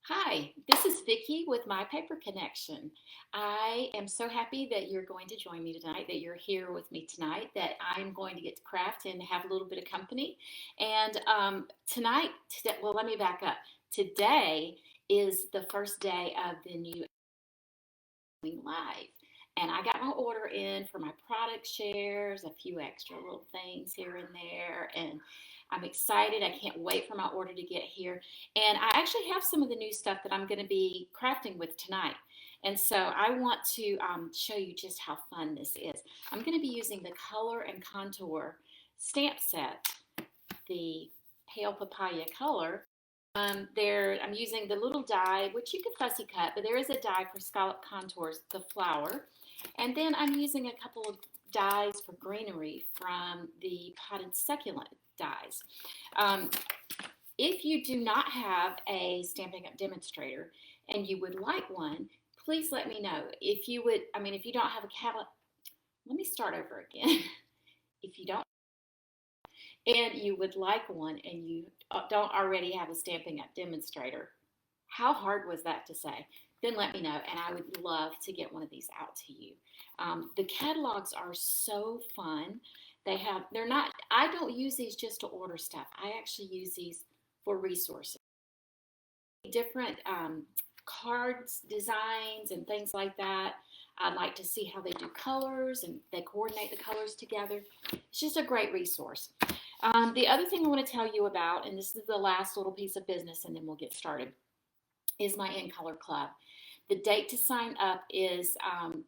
Hi, this is Vicki with My Paper Connection. I am so happy that you're going to join me tonight, that you're here with me tonight, that I'm going to get to craft and have a little bit of company. And tonight, well, let me back up. Today is the first day of the new live. And I got my order in for my product shares, a few extra little things here and there. And I'm excited. I can't wait for my order to get here. And I actually have some of the new stuff that I'm going to be crafting with tonight. And so I want to show you just how fun this is. I'm going to be using the Color and Contour stamp set, the Pale Papaya color. I'm using the little die, which you can fussy cut, but there is a die for scallop contours, the flower. And then I'm using a couple of dies for greenery from the potted succulent dies. Um, if you do not have a Stampin' Up! Demonstrator and you would like one, please let me know. If you would, if you don't have a catalog, let me start over again. If you don't and you would like one and you don't already have a Stampin' Up! Demonstrator, how hard was that to say? Then let me know, and I would love to get one of these out to you. The catalogs are so fun. They're not, I don't use these just to order stuff. I actually use these for resources. Different cards, designs, and things like that. I like to see how they do colors and they coordinate the colors together. It's just a great resource. The other thing I want to tell you about, and this is the last little piece of business and then we'll get started, is my In Color Club. The date to sign up is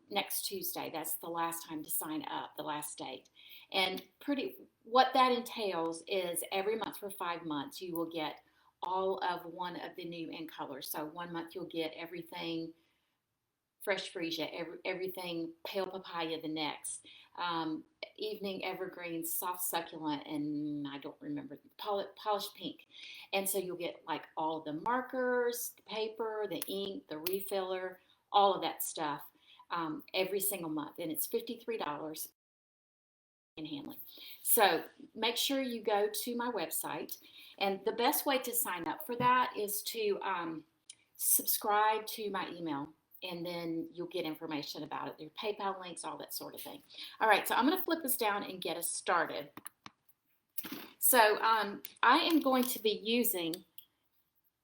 next Tuesday. That's the last time to sign up, the last date. And what that entails is every month for 5 months, you will get all of one of the new In Colors. So 1 month you'll get everything Fresh Freesia, everything Pale Papaya the next. Evening Evergreen, Soft Succulent, and I don't remember, Polished Pink. And so you'll get like all the markers, the paper, the ink, the refiller, all of that stuff every single month. And it's $53 in handling. So make sure you go to my website. And the best way to sign up for that is to subscribe to my email, and then you'll get information about it. There are PayPal links, all that sort of thing. All right, so I'm going to flip this down and get us started. So I am going to be using,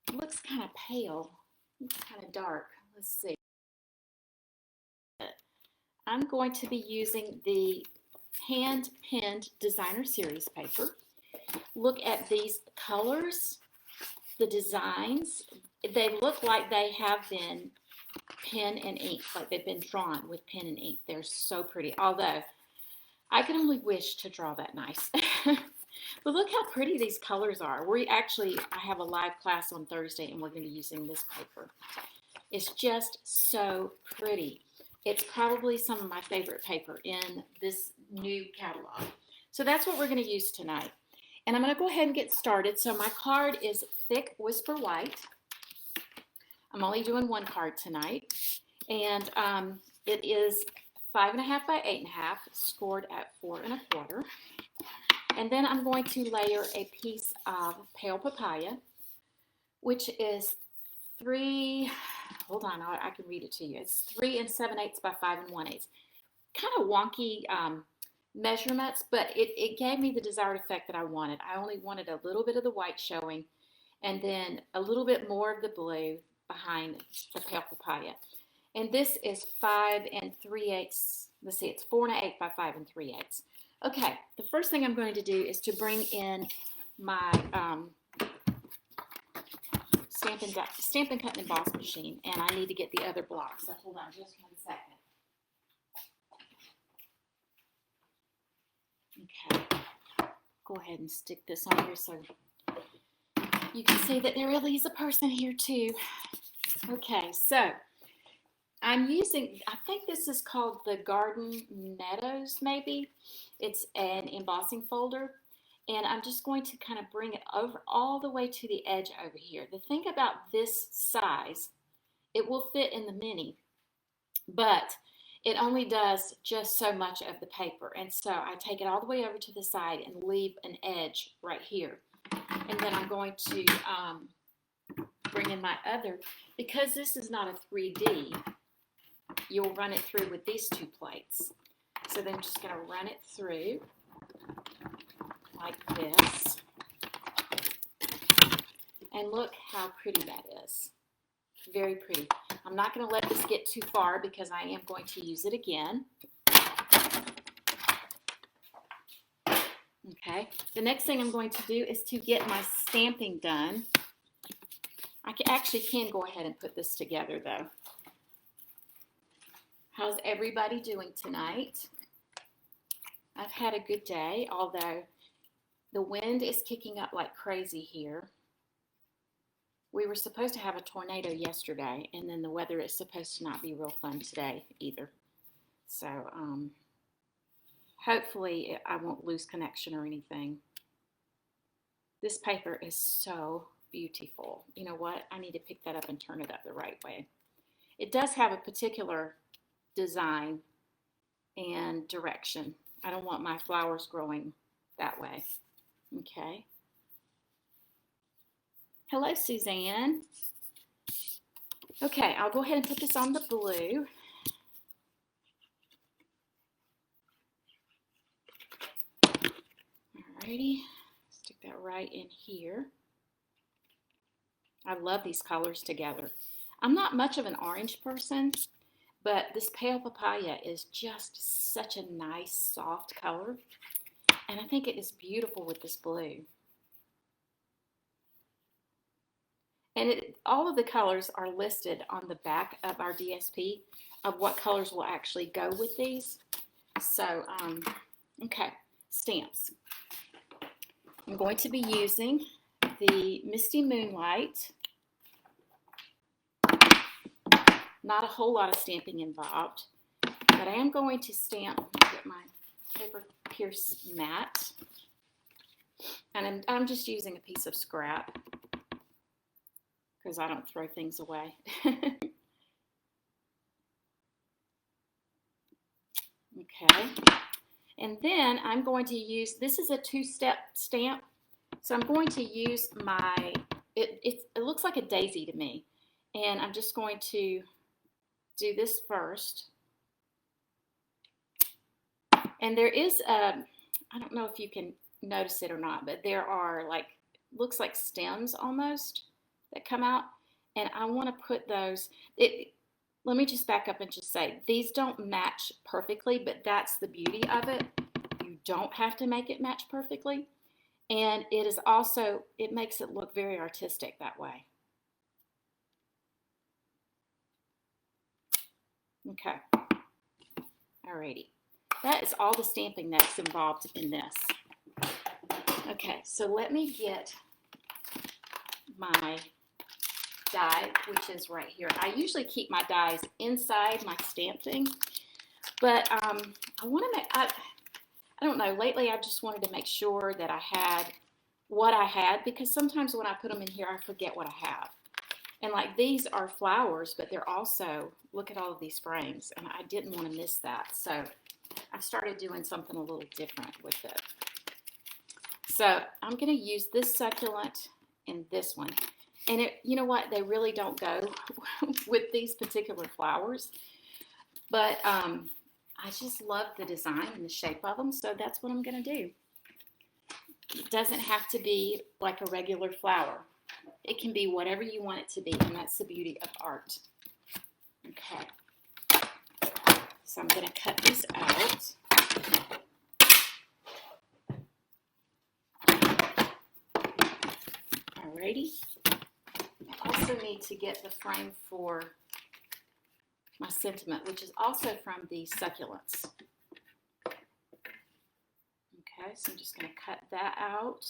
it looks kind of pale, it's kind of dark. Let's see. I'm going to be using the hand-pinned designer series paper. Look at these colors, the designs. They look like they have been pen and ink, like they've been drawn with pen and ink. They're so pretty, although I can only wish to draw that nice. But look how pretty these colors are. I have a live class on Thursday and we're going to be using this paper. It's just so pretty. It's probably some of my favorite paper in this new catalog. So that's what we're going to use tonight. And I'm going to go ahead and get started. So my card is thick Whisper White. I'm only doing one card tonight, and it is 5.5 by 8.5, scored at 4 1/4. And then I'm going to layer a piece of Pale Papaya, which is 3, hold on, I can read it to you. It's 3 7/8 by 5 1/8. Kind of wonky measurements, but it gave me the desired effect that I wanted. I only wanted a little bit of the white showing, and then a little bit more of the blue behind the Pale Papaya. And this is 5 3/8. Let's see, it's 4 1/8 by 5 3/8. Okay, the first thing I'm going to do is to bring in my Stampin' Cut and Emboss machine, and I need to get the other block. So hold on just 1 second. Okay, go ahead and stick this on here so you can see that there really is a person here too. Okay, so I'm using, I think this is called the Garden Meadows, maybe. It's an embossing folder, and I'm just going to kind of bring it over all the way to the edge over here. The thing about this size, it will fit in the mini, but it only does just so much of the paper. And so I take it all the way over to the side and leave an edge right here. And then I'm going to bring in my other, because this is not a 3D, you'll run it through with these two plates. So then I'm just going to run it through like this. And look how pretty that is. Very pretty. I'm not going to let this get too far because I am going to use it again. Okay, the next thing I'm going to do is to get my stamping done. I actually can go ahead and put this together though. How's everybody doing tonight? I've had a good day, although the wind is kicking up like crazy here. We were supposed to have a tornado yesterday, and then the weather is supposed to not be real fun today either. So, hopefully I won't lose connection or anything. This paper is so beautiful. You know what? I need to pick that up and turn it up the right way. It does have a particular design and direction. I don't want my flowers growing that way. Okay. Hello, Suzanne. Okay, I'll go ahead and put this on the blue. Alrighty, stick that right in here. I love these colors together. I'm not much of an orange person, but this pale papaya is just such a nice, soft color. And I think it is beautiful with this blue. And all of the colors are listed on the back of our DSP of what colors will actually go with these. So, okay, stamps. I'm going to be using the Misty Moonlight. Not a whole lot of stamping involved, but I am going to stamp, get my paper pierce mat, and I'm just using a piece of scrap because I don't throw things away. Okay, and then I'm going to use, this is a two-step stamp, so I'm going to use my, it looks like a daisy to me, and I'm just going to do this first. And there is I don't know if you can notice it or not, but there are like, looks like stems almost that come out, and I want to put those, let me just back up and just say, these don't match perfectly, but that's the beauty of it. You don't have to make it match perfectly, and it is also, it makes it look very artistic that way. Okay, alrighty. That is all the stamping that's involved in this. Okay, so let me get my die, which is right here. I usually keep my dies inside my stamping, but I want to make, I don't know, lately I just wanted to make sure that I had what I had, because sometimes when I put them in here, I forget what I have. And like these are flowers, but they're also, look at all of these frames, and I didn't want to miss that. So I started doing something a little different with it. So I'm going to use this succulent and this one. And you know what? They really don't go with these particular flowers. But I just love the design and the shape of them, so that's what I'm going to do. It doesn't have to be like a regular flower. It can be whatever you want it to be, and that's the beauty of art. Okay. So I'm going to cut these out. Alrighty. I also need to get the frame for my sentiment, which is also from the succulents. Okay, so I'm just going to cut that out.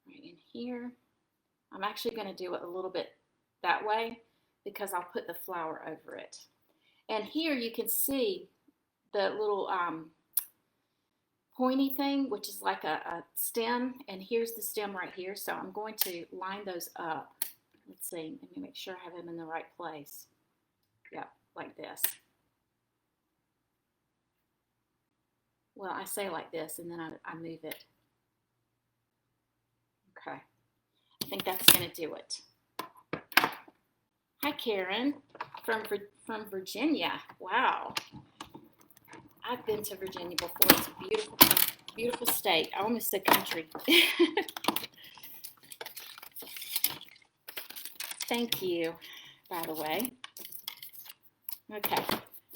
Right in here. I'm actually going to do it a little bit that way because I'll put the flower over it. And here you can see the little pointy thing, which is like a stem, and here's the stem right here. So I'm going to line those up. Let's see, let me make sure I have them in the right place. Yeah, like this. Well, I say like this, and then I move it think that's going to do it. Hi, Karen from Virginia. Wow. I've been to Virginia before. It's a beautiful, beautiful state. I almost said country. Thank you, by the way. Okay,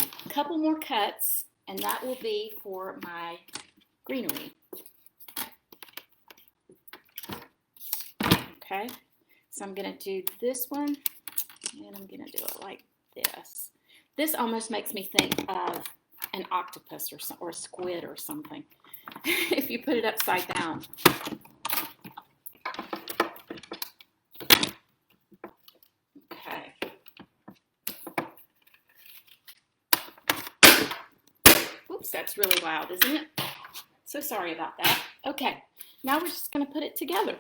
a couple more cuts, and that will be for my greenery. Okay, so I'm going to do this one, and I'm going to do it like this. This almost makes me think of an octopus or a squid or something, if you put it upside down. Okay. Oops, that's really loud, isn't it? So sorry about that. Okay, now we're just going to put it together.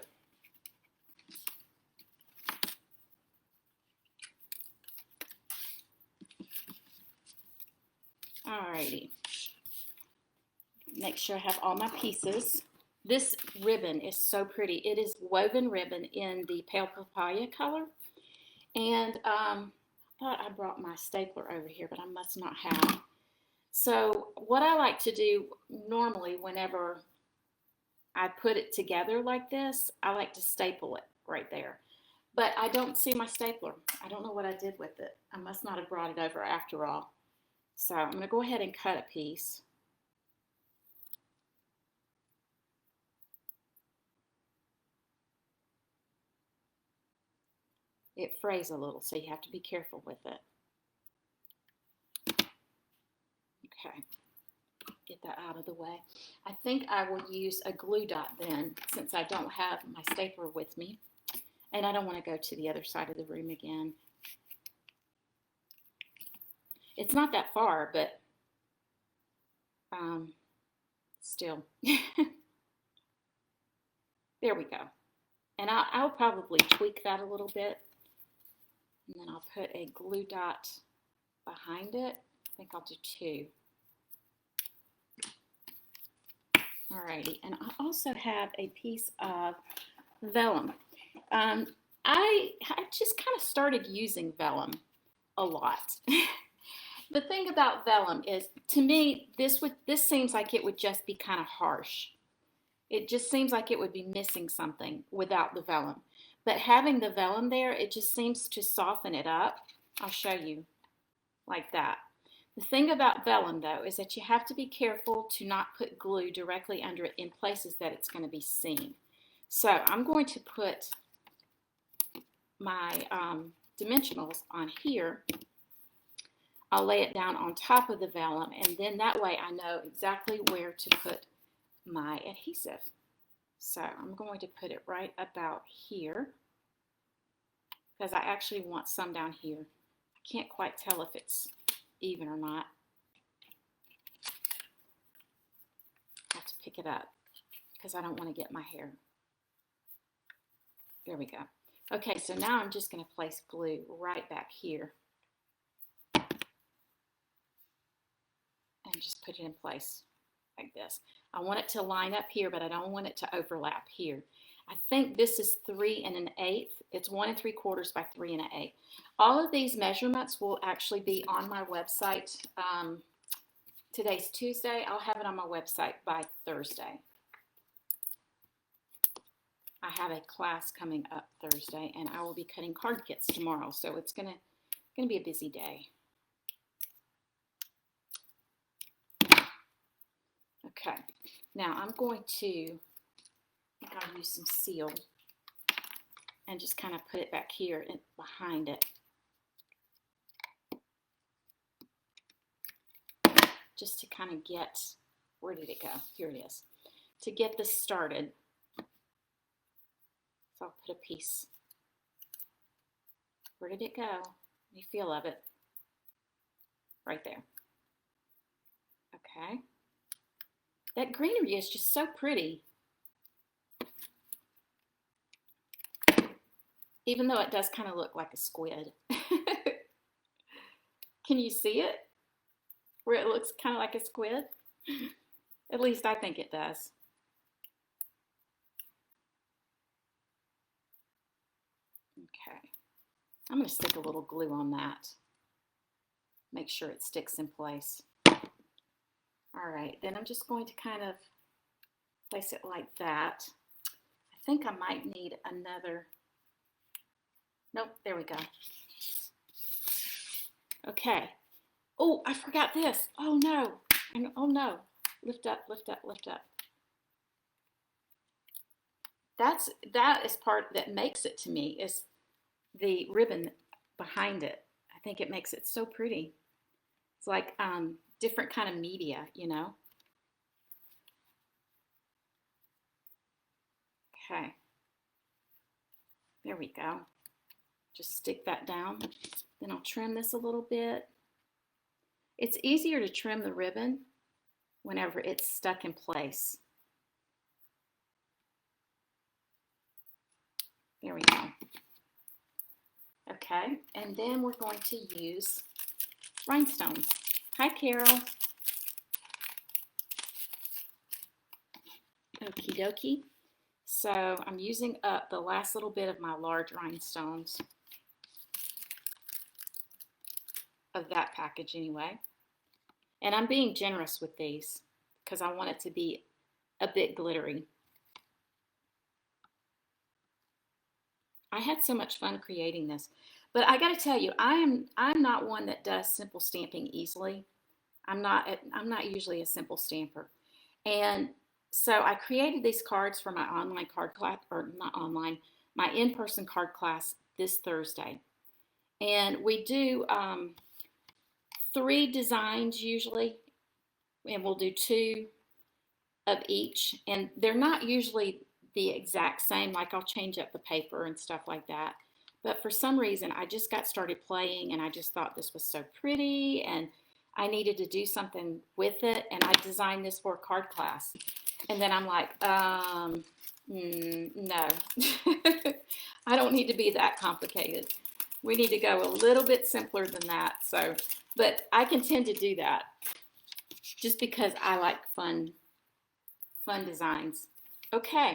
Alrighty. Make sure I have all my pieces. This ribbon is so pretty. It is woven ribbon in the Pale Papaya color. And I thought I brought my stapler over here, but I must not have. So what I like to do normally whenever I put it together like this, I like to staple it right there. But I don't see my stapler. I don't know what I did with it. I must not have brought it over after all. So I'm going to go ahead and cut a piece. It frays a little, so you have to be careful with it. Okay, get that out of the way. I think I will use a glue dot then, since I don't have my stapler with me. And I don't want to go to the other side of the room again. It's not that far, but still. There we go. And I'll probably tweak that a little bit. And then I'll put a glue dot behind it. I think I'll do 2. Alrighty, and I also have a piece of vellum. I just kind of started using vellum a lot. The thing about vellum is, to me, this seems like it would just be kind of harsh. It just seems like it would be missing something without the vellum. But having the vellum there, it just seems to soften it up. I'll show you like that. The thing about vellum, though, is that you have to be careful to not put glue directly under it in places that it's going to be seen. So I'm going to put my dimensionals on here. I'll lay it down on top of the vellum, and then that way I know exactly where to put my adhesive. So I'm going to put it right about here, because I actually want some down here. I can't quite tell if it's even or not. I have to pick it up because I don't want to get my hair. There we go. Okay, so now I'm just going to place glue right back here and just put it in place like this. I want it to line up here, but I don't want it to overlap here. I think this is 3 1/8. It's 1 3/4 by 3 1/8. All of these measurements will actually be on my website. Today's Tuesday. I'll have it on my website by Thursday. I have a class coming up Thursday, and I will be cutting card kits tomorrow, so it's gonna be a busy day. Okay, now I'm going to, I think I'll use some seal and just kind of put it back here and behind it. Just to kind of get, where did it go? Here it is. To get this started. So I'll put a piece. Where did it go? Any feel of it? Right there. Okay. That greenery is just so pretty. Even though it does kind of look like a squid. Can you see it? Where it looks kind of like a squid? At least I think it does. I'm going to stick a little glue on that. Make sure it sticks in place. All right, then I'm just going to kind of place it like that. I think I might need another. Nope, there we go. Okay. Oh, I forgot this. Oh no. Oh no. Lift up, lift up, lift up. That is part that makes it to me, is the ribbon behind it. I think it makes it so pretty. It's like different kind of media, you know. Okay. There we go. Just stick that down. Then I'll trim this a little bit. It's easier to trim the ribbon whenever it's stuck in place. There we go. Okay, and then we're going to use rhinestones. Hi, Carol. Okie dokie. So I'm using up the last little bit of my large rhinestones of that package anyway. And I'm being generous with these because I want it to be a bit glittery. I had so much fun creating this. But I got to tell you, I'm not one that does simple stamping easily. I'm not usually a simple stamper. And so I created these cards for my online card class, or not online, my in-person card class this Thursday. And we do 3 designs usually, and we'll do 2 of each. And they're not usually the exact same, like I'll change up the paper and stuff like that. But for some reason, I just got started playing and I just thought this was so pretty and I needed to do something with it. And I designed this for a card class. And then I'm like, no, I don't need to be that complicated. We need to go a little bit simpler than that. So, but I can tend to do that just because I like fun designs. Okay,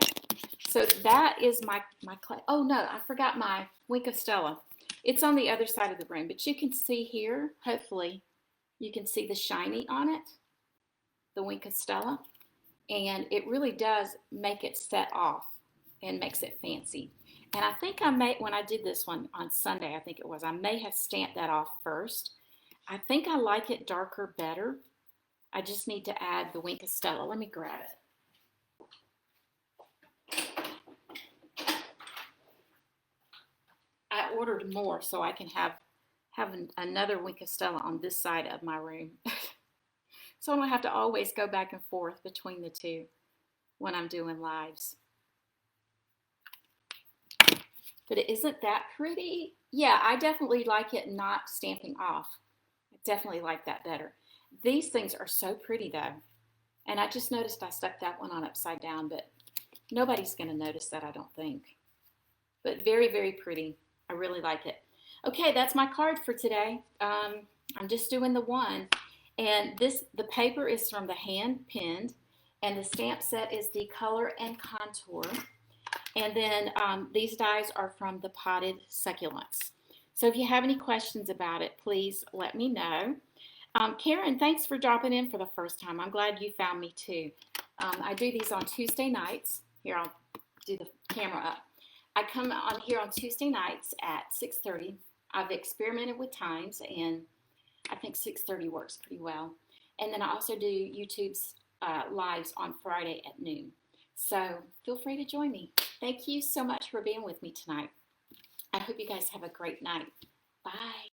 so that is my clay. Oh no, I forgot my Wink of Stella. It's on the other side of the room, but you can see here, hopefully, you can see the shiny on it, the Wink of Stella. And it really does make it set off and makes it fancy. And I think when I did this one on Sunday, I think it was, I may have stamped that off first. I think I like it darker better. I just need to add the Wink of Stella. Let me grab it. I ordered more so I can have another Wink of Stella on this side of my room. So I don't have to always go back and forth between the two when I'm doing lives. But it isn't that pretty. Yeah, I definitely like it not stamping off. I definitely like that better. These things are so pretty though. And I just noticed I stuck that one on upside down, but nobody's going to notice that, I don't think. But very, very pretty. I really like it. Okay, that's my card for today. I'm just doing the one. And the paper is from the hand pinned, and the stamp set is the Color and Contour. And then these dies are from the Potted Succulents. So if you have any questions about it, please let me know. Karen, thanks for dropping in for the first time. I'm glad you found me too. I do these on Tuesday nights. Here, I'll do the camera up. I come on here on Tuesday nights at 6:30. I've experimented with times, and I think 6:30 works pretty well. And then I also do YouTube's lives on Friday at noon. So feel free to join me. Thank you so much for being with me tonight. I hope you guys have a great night. Bye.